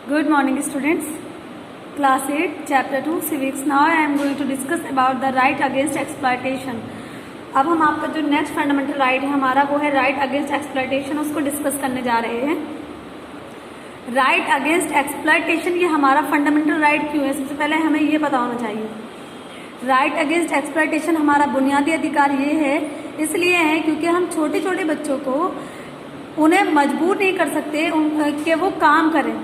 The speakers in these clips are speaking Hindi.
Good morning, students. Class 8, Chapter 2, Civics. Now I am going to discuss about the right against exploitation. अब हम आपका जो नेक्स्ट फंडामेंटल राइट है हमारा वो है राइट अगेंस्ट एक्सप्लॉयटेशन, उसको डिस्कस करने जा रहे हैं। राइट अगेंस्ट एक्सप्लॉयटेशन ये हमारा फंडामेंटल राइट क्यों है, सबसे पहले हमें ये पता होना चाहिए। राइट अगेंस्ट एक्सप्लॉयटेशन हमारा बुनियादी अधिकार ये है, इसलिए है क्योंकि हम छोटे छोटे बच्चों को उन्हें मजबूर नहीं कर सकते कि वो काम करें।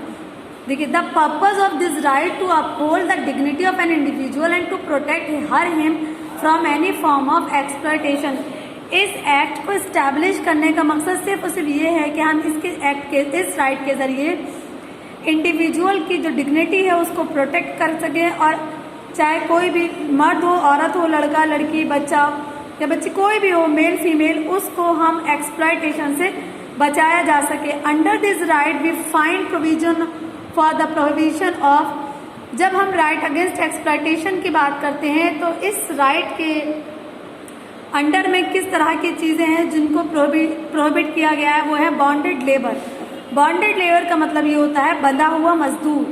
देखिए, the purpose of this right to uphold the dignity of an individual and to protect her him from any form of exploitation. इस एक्ट को इस्टेब्लिश करने का मकसद सिर्फ और सिर्फ ये है कि हम इस राइट के जरिए इंडिविजुअल की जो डिग्निटी है उसको प्रोटेक्ट कर सकें, और चाहे कोई भी मर्द हो, औरत हो, लड़का लड़की, बच्चा या बच्ची, कोई भी हो, मेल फीमेल, उसको हम एक्सप्लॉयटेशन से बचाया जा सके। Under this right we find provision for the prohibition of. जब हम राइट अगेंस्ट एक्सप्लॉयटेशन की बात करते हैं तो इस राइट के अंडर में किस तरह की चीजें हैं जिनको प्रोहिबिट किया गया है, वो है बॉन्डेड लेबर। बॉन्डेड लेबर का मतलब ये होता है बंधा हुआ मजदूर,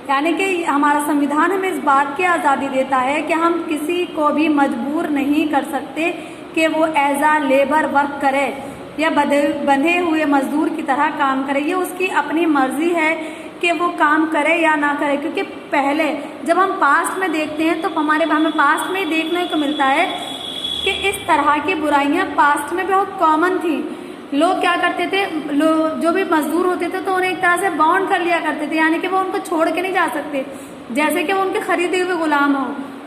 यानी कि हमारा संविधान हमें इस बात की आज़ादी देता है कि हम किसी को भी मजबूर नहीं कर सकते कि वो एज आ लेबर वर्क करे या बंधे हुए मजदूर की तरह काम करे। ये उसकी अपनी मर्जी है कि वो काम करे या ना करे, क्योंकि पहले जब हम पास्ट में देखते हैं तो हमें पास्ट में देखने को मिलता है कि इस तरह की बुराइयां पास्ट में बहुत कॉमन थी। लोग क्या करते थे, जो भी मजदूर होते थे तो उन्हें एक तरह से बाउंड कर लिया करते थे, यानी कि वो उनको छोड़ के नहीं जा सकते, जैसे कि वो उनके खरीदे हुए गुलाम हो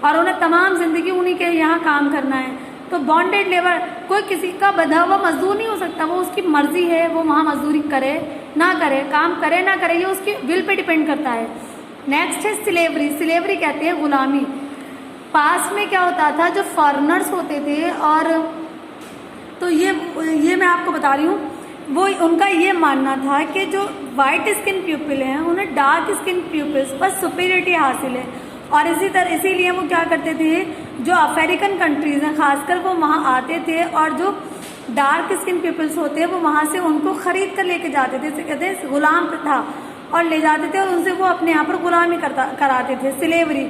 और उन्हें तमाम जिंदगी उन्हीं के यहाँ काम करना है। तो बॉन्डेड लेबर, कोई किसी का बंधा हुआ मजदूर नहीं हो सकता, वो उसकी मर्जी है, वो वहाँ मजदूरी करे ना करे, काम करे ना करे, ये उसकी विल पे डिपेंड करता है। नेक्स्ट है सिलेवरी। सिलेवरी कहते हैं गुलामी। पास में क्या होता था, जो फॉरेनर्स होते थे, और तो ये मैं आपको बता रही हूँ, वो उनका ये मानना था कि जो वाइट स्किन पीपल हैं उन्हें डार्क स्किन पीपल्स पर सुपीरियरिटी हासिल है, और इसीलिए वो क्या करते थे, जो अफ्रीकन कंट्रीज हैं खासकर वो वहाँ आते थे और जो डार्क स्किन पीपल्स होते हैं वो वहाँ से उनको खरीद कर लेके जाते थे, इसे कहते हैं गुलाम प्रथा, और ले जाते थे और उनसे वो अपने यहाँ पर गुलामी कराते थे, सिलेवरी।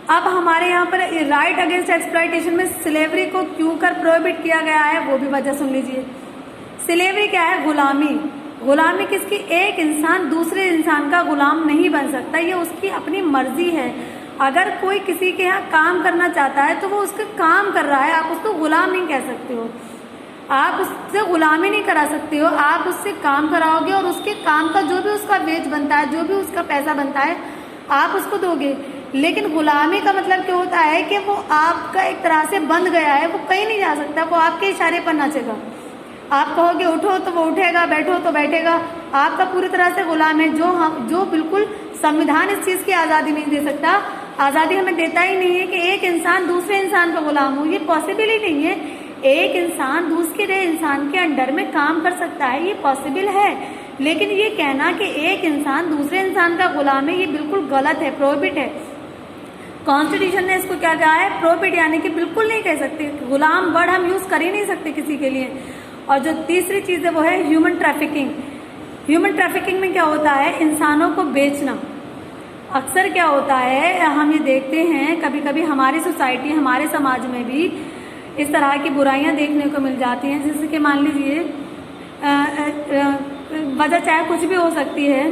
अब हमारे यहाँ पर राइट अगेंस्ट एक्सप्लॉयटेशन में सिलेवरी को क्यों कर प्रोहिबिट किया गया है वो भी वजह सुन लीजिए। सिलेवरी क्या है, गुलामी। गुलामी किसकी, एक इंसान दूसरे इंसान का गुलाम नहीं बन सकता, ये उसकी अपनी मर्जी है। अगर कोई किसी के यहाँ काम करना चाहता है तो वो उसका काम कर रहा है, आप उसको गुलाम नहीं कह सकते हो, आप उससे गुलामी नहीं करा सकते हो, आप उससे काम कराओगे और उसके काम का जो भी उसका वेज बनता है, जो भी उसका पैसा बनता है, आप उसको दोगे। लेकिन गुलामी का मतलब क्या होता है कि वो आपका एक तरह से बंध गया है, वो कहीं नहीं जा सकता, वो आपके इशारे पर नाचेगा। आप कहोगे उठो तो वो उठेगा, बैठो तो बैठेगा, आपका पूरी तरह से गुलाम है। जो बिल्कुल संविधान इस चीज की आज़ादी नहीं दे सकता, आज़ादी हमें देता ही नहीं है कि एक इंसान दूसरे इंसान का गुलाम हो, ये पॉसिबल ही नहीं है। एक इंसान दूसरे इंसान के अंडर में काम कर सकता है, ये पॉसिबल है, लेकिन ये कहना कि एक इंसान दूसरे इंसान का गुलाम है, ये बिल्कुल गलत है, प्रोहिबिट है। कॉन्स्टिट्यूशन ने इसको क्या कहा है, प्रोहिबिट, यानी कि बिल्कुल नहीं कह सकते, गुलाम वर्ड हम यूज कर ही नहीं सकते किसी के लिए। और जो तीसरी चीज है वो है ह्यूमन ट्रैफिकिंग। ह्यूमन ट्रैफिकिंग में क्या होता है, इंसानों को बेचना। अक्सर क्या होता है, हम ये देखते हैं कभी कभी हमारी सोसाइटी, हमारे समाज में भी इस तरह की बुराइयां देखने को मिल जाती हैं, जैसे कि मान लीजिए वजह चाहे कुछ भी हो सकती है,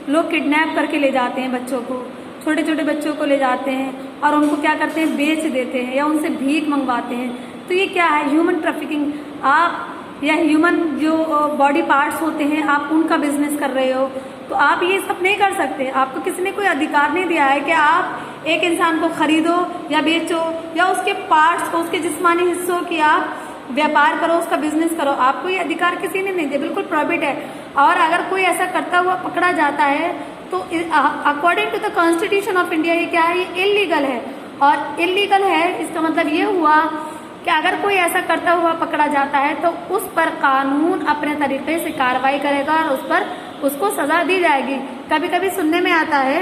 लोग किडनैप करके ले जाते हैं बच्चों को, छोटे छोटे बच्चों को ले जाते हैं और उनको क्या करते हैं, बेच देते हैं या उनसे भीख मंगवाते हैं। तो ये क्या है, ह्यूमन ट्रैफिकिंग। आप या ह्यूमन जो बॉडी पार्ट्स होते हैं, आप उनका बिजनेस कर रहे हो, तो आप ये सब नहीं कर सकते। आपको किसी ने कोई अधिकार नहीं दिया है कि आप एक इंसान को खरीदो या बेचो या उसके पार्ट्स को, उसके जिस्मानी हिस्सों की आप व्यापार करो, उसका बिजनेस करो, आपको ये अधिकार किसी ने नहीं दिया, बिल्कुल प्रोहिबिट है। और अगर कोई ऐसा करता हुआ पकड़ा जाता है तो according to the constitution of India ये क्या है, ये इलीगल है। और इलीगल है इसका मतलब ये हुआ कि अगर कोई ऐसा करता हुआ पकड़ा जाता है तो उस पर कानून अपने तरीके से कार्रवाई करेगा और उस पर उसको सजा दी जाएगी। कभी कभी सुनने में आता है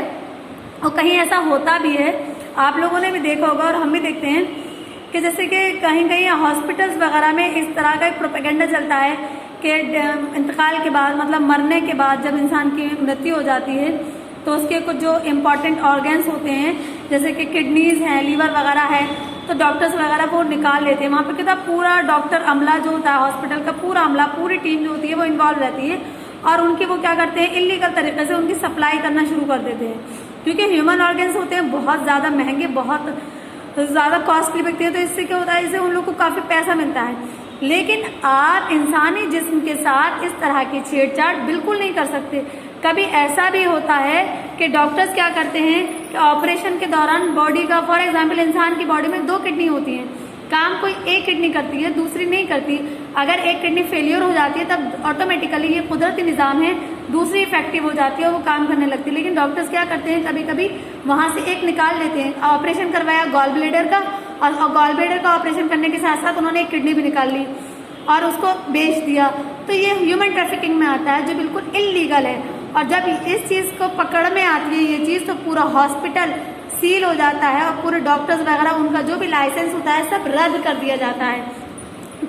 और कहीं ऐसा होता भी है, आप लोगों ने भी देखा होगा और हम भी देखते हैं कि जैसे कि कहीं कहीं हॉस्पिटल्स वगैरह में इस तरह का एक प्रोपेगेंडा चलता है कि इंतकाल के बाद, मतलब मरने के बाद, जब इंसान की मृत्यु हो जाती है तो उसके कुछ जो इम्पॉर्टेंट ऑर्गन्स होते हैं जैसे कि किडनीज हैं, लीवर वगैरह है, तो डॉक्टर्स वगैरह वो निकाल लेते हैं। वहाँ पे कितना पूरा डॉक्टर अमला जो होता है, हॉस्पिटल का पूरा अमला, पूरी टीम जो होती है वो इन्वॉल्व रहती है और उनकी वो क्या करते हैं, इलीगल तरीके से उनकी सप्लाई करना शुरू कर देते हैं। क्योंकि ह्यूमन ऑर्गन्स होते हैं बहुत ज़्यादा महंगे, बहुत ज़्यादा कॉस्टली बिकते हैं, तो इससे क्या होता है, इससे उन लोग को काफ़ी पैसा मिलता है। लेकिन आप इंसानी जिस्म के साथ इस तरह की छेड़छाड़ बिल्कुल नहीं कर सकते। कभी ऐसा भी होता है कि डॉक्टर्स क्या करते हैं कि ऑपरेशन के दौरान बॉडी का, फॉर एग्जांपल इंसान की बॉडी में 2 किडनी होती हैं, काम कोई एक किडनी करती है, दूसरी नहीं करती। अगर एक किडनी फेलियर हो जाती है तब ऑटोमेटिकली, ये कुदरती निज़ाम है, दूसरी इफेक्टिव हो जाती है और वो काम करने लगती है। लेकिन डॉक्टर्स क्या करते हैं, कभी कभी वहाँ से एक निकाल लेते हैं। ऑपरेशन करवाया गॉल ब्लेडर का, और गॉल ब्लेडर का ऑपरेशन करने के साथ साथ उन्होंने एक किडनी भी निकाल ली और उसको बेच दिया। तो ये ह्यूमन ट्रैफिकिंग में आता है, जो बिल्कुल इलीगल है। और जब इस चीज़ को पकड़ में आती है ये चीज़, तो पूरा हॉस्पिटल सील हो जाता है और पूरे डॉक्टर्स वगैरह, उनका जो भी लाइसेंस होता है सब रद्द कर दिया जाता है,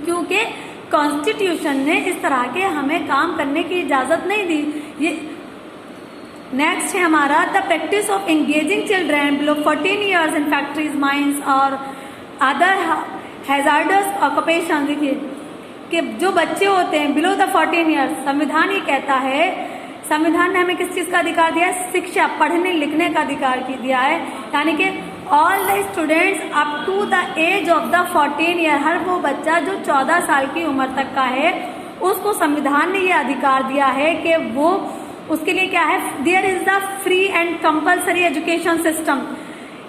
क्योंकि कॉन्स्टिट्यूशन ने इस तरह के हमें काम करने की इजाज़त नहीं दी। ये नेक्स्ट है हमारा the practice of engaging children below 14 years in factories, mines और अदर हैजार्डस ऑक्यूपेशन। देखिए कि जो बच्चे होते हैं बिलो द 14 ईयर्स, संविधान ये कहता है, संविधान ने हमें किस चीज़ का अधिकार दिया है, शिक्षा, पढ़ने लिखने का अधिकार दिया है। यानी कि all the students up to the age of the 14 year, हर वो बच्चा जो 14 साल की उम्र तक का है, उसको संविधान ने ये अधिकार दिया है कि वो, उसके लिए क्या है, there is the free and compulsory education system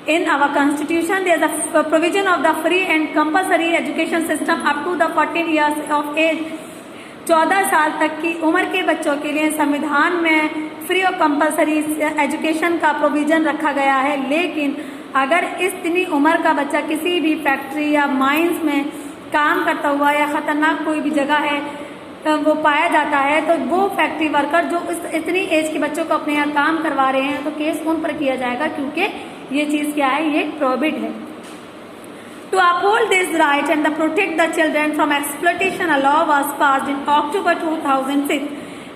in our constitution, there is the provision of the free and compulsory education system up to the 14 years of age. 14 साल तक की उम्र के बच्चों के लिए संविधान में फ्री और कंपल्सरी एजुकेशन का प्रोविजन रखा गया है। लेकिन अगर इतनी उम्र का बच्चा किसी भी फैक्ट्री या माइंस में काम करता हुआ या ख़तरनाक कोई भी जगह है तो वो पाया जाता है, तो वो फैक्ट्री वर्कर जो इतनी एज के बच्चों को अपने यहाँ काम करवा रहे हैं, तो केस उन पर किया जाएगा, क्योंकि ये चीज़ क्या है, ये प्रोहिबिट है। To uphold this right and to protect the children from exploitation, a law was passed in October 2006,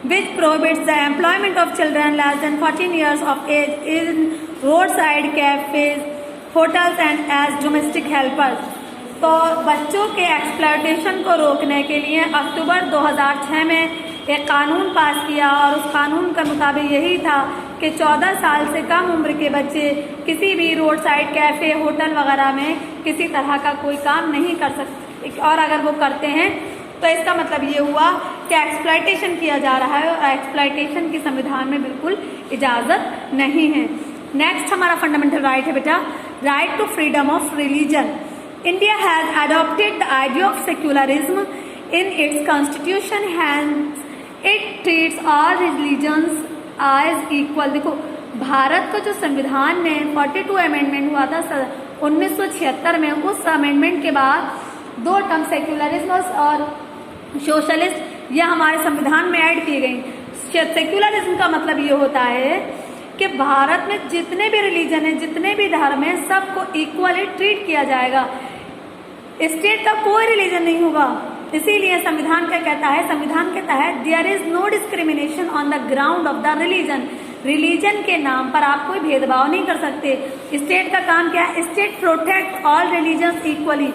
which prohibits the employment of children less than 14 years of age in roadside cafes, hotels and as domestic helpers. तो बच्चों के एक्सप्लॉयटेशन को रोकने के लिए अक्टूबर 2006 में एक कानून पास किया, और उस कानून का मुताबिक यही था कि 14 साल से कम उम्र के बच्चे किसी भी रोड साइड कैफ़े, होटल वगैरह में किसी तरह का कोई काम नहीं कर सकते, और अगर वो करते हैं तो इसका मतलब ये हुआ कि एक्सप्लॉयटेशन किया जा रहा है, और एक्सप्लॉयटेशन की संविधान में बिल्कुल इजाज़त नहीं है। नेक्स्ट हमारा फंडामेंटल राइट है बेटा, right to freedom of religion. India has adopted the idea of secularism in its constitution, hence it treats all religions as equal. देखो, भारत का जो संविधान में 42 अमेंडमेंट हुआ था 1976 में, उस अमेंडमेंट के बाद 2 टर्म सेक्युलरिज्म और सोशलिस्ट यह हमारे संविधान में ऐड की गई। सेक्युलरिज्म का मतलब ये होता है कि भारत में जितने भी रिलीजन है, जितने भी धर्म है, सबको इक्वली ट्रीट किया जाएगा। स्टेट का कोई रिलीजन नहीं होगा। इसीलिए संविधान क्या कहता है, संविधान कहता है there is no discrimination on the ground of the religion. Religion के नाम पर आप कोई भेदभाव नहीं कर सकते। स्टेट का काम क्या है, state protect all religions equally.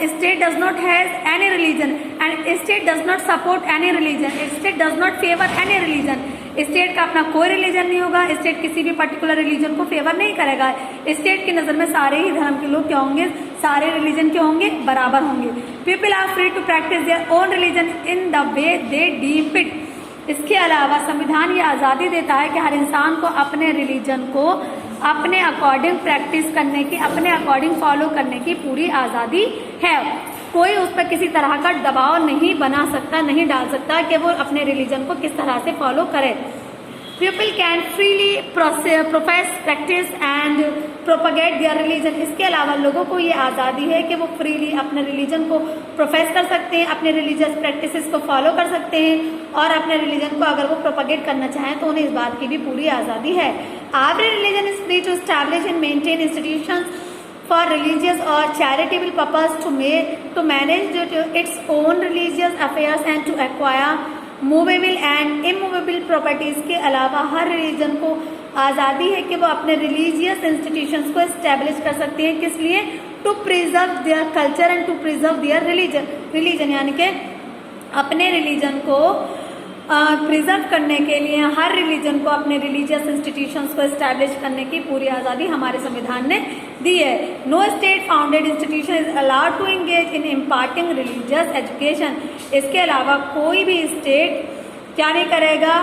State does not have any religion and state does not support any religion. State does not favor any religion. State का अपना कोई रिलीजन नहीं होगा। स्टेट किसी भी पर्टिकुलर रिलीजन को फेवर नहीं करेगा। स्टेट की नज़र में सारे ही धर्म के लोग क्या होंगे, सारे रिलीजन के होंगे, बराबर होंगे। People are free to practice their own religion in the way they deem fit. इसके अलावा संविधान ये आज़ादी देता है कि हर इंसान को अपने रिलीजन को अपने अकॉर्डिंग प्रैक्टिस करने की, अपने अकॉर्डिंग फॉलो करने की पूरी आज़ादी है। कोई उस पर किसी तरह का दबाव नहीं बना सकता, नहीं डाल सकता कि वो अपने रिलीजन को किस तरह से फॉलो करे। People can freely profess, practice and propagate their religion. इसके अलावा लोगों को ये आज़ादी है कि वो फ्रीली अपने रिलीजन को प्रोफेस कर सकते हैं, अपने रिलीजियस प्रैक्टिसेस को फॉलो कर सकते हैं, और अपने रिलीजन को अगर वो प्रोपगेट करना चाहें तो उन्हें इस बात की भी पूरी आज़ादी है। Every religion is free to establish and maintain institutions for religious or charitable purpose to manage its own religious affairs and to acquire movable and immovable properties के अलावा हर रिलीजन को आज़ादी है कि वो अपने रिलीजियस इंस्टीट्यूशंस को एस्टेब्लिश कर सकती है। किस लिए? To preserve their culture and to preserve their religion यानी कि अपने रिलीजन को प्रिजर्व करने के लिए हर रिलीजन को अपने रिलीजियस इंस्टीट्यूशंस को एस्टैब्लिश करने की पूरी आज़ादी हमारे संविधान ने दी है। No state founded institution is allowed to engage in imparting religious education. इसके अलावा कोई भी स्टेट क्या नहीं करेगा,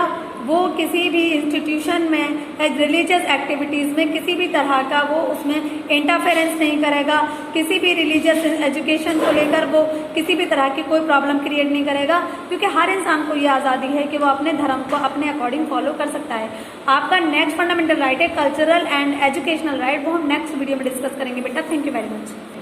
वो किसी भी इंस्टीट्यूशन में रिलीजियस एक्टिविटीज़ में किसी भी तरह का वो उसमें इंटरफेरेंस नहीं करेगा, किसी भी रिलीजियस एजुकेशन को लेकर वो किसी भी तरह की कोई प्रॉब्लम क्रिएट नहीं करेगा, क्योंकि हर इंसान को ये आज़ादी है कि वो अपने धर्म को अपने अकॉर्डिंग फॉलो कर सकता है। आपका नेक्स्ट फंडामेंटल राइट है कल्चरल एंड एजुकेशनल राइट, वो हम नेक्स्ट वीडियो में डिस्कस करेंगे बेटा। Thank you very much.